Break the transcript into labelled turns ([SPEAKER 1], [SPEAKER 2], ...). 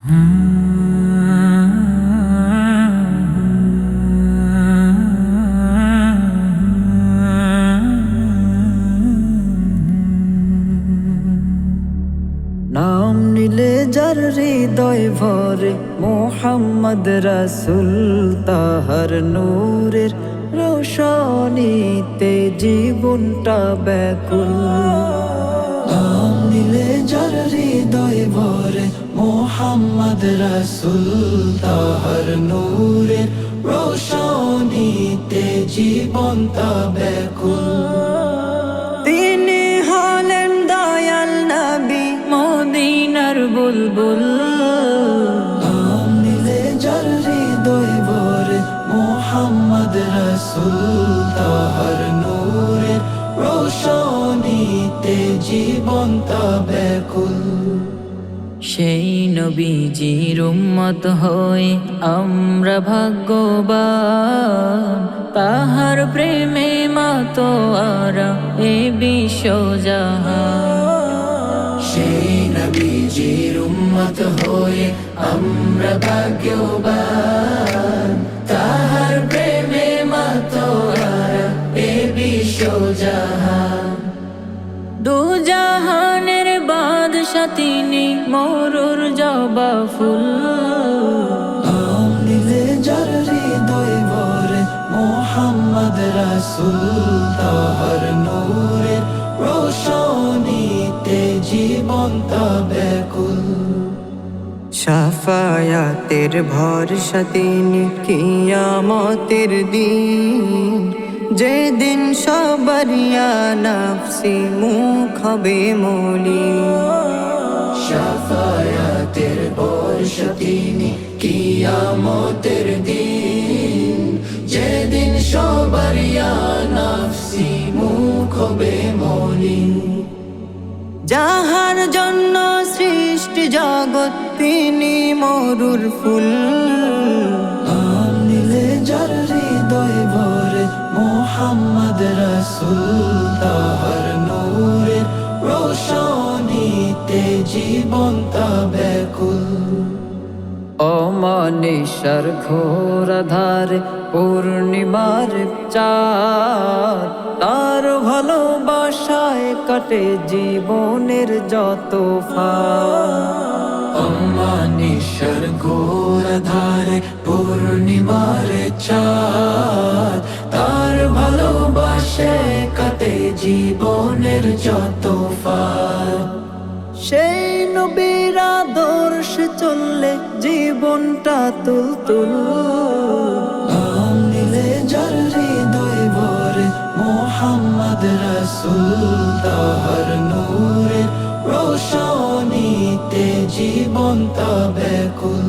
[SPEAKER 1] নাম নিলে যার হৃদয় ভরে মোহাম্মদ রাসূল, তাহার নূরের রোশনীতে জীবনটা ব্যাকুল। নাম নিলে যার হৃদয় ভরে মোহাম্মদ রাসূল, তাহার নূরের রোশনীতে জীবনটা ব্যাকুল। তিনি হলেন দয়াল নবী মদিনার বুলবুল। নাম নিলে যার হৃদয় ভরে মোহাম্মদ রাসূল, তাহার নূরের রোশনীতে জীবনটা ব্যাকুল। সেই নবীজির উম্মত হয়ে আমরা ভাগ্যবান, তাহার প্রেমে মাতোয়ারা এ বিশ্বজাহান। সেই নবীজির উম্মত হয়ে আমরা ভাগ্যবান, তাহার প্রেমে মাতোয়ারা এ বিশ্বজাহান। দু জাহানের বাদশা তিনি, মরুর জবা ফুল। নাম নিলে যার হৃদয় ভরে মোহাম্মদ রাসূল, তাহার নূরের রোশনীতে জীবনটা ব্যাকুল। শাফায়াতের ভরসা তিনি, কিয়ামতের দিন যেদিন সবার ইয়া নফসি মুখ হবে মলিন। শাফায়াতের ভরসা তিনি, কিয়ামতের দিন যেদিন সবার ইয়া নফসি মুখ হবে মলিন। যাহার জন্য সৃষ্টি জগৎ তিনি মরুর ফুল। নাম নিলে যার হৃদয় ভরে মোহাম্মদ রাসূল, তাহার নূরের রোশনীতে জীবনটা ব্যাকুল। অমানিসার ঘোর ধারে পূর্ণিমার চাঁদ, তার ভালোবাসায় কাটে জীবনের যত ফাঁদ। অমানিসার ঘোর ধারে পূর্ণিমার চাঁদ, তার ভালোবাসায় কাটে জীবনের যত ফাঁদ। সেই নবীর আদর্শে চললে জীবনটা তুলতুল। নাম নিলে যার হৃদয় ভরে মোহাম্মদ রাসূল, তাহার নূরের রোশনীতে জীবনটা ব্যাকুল।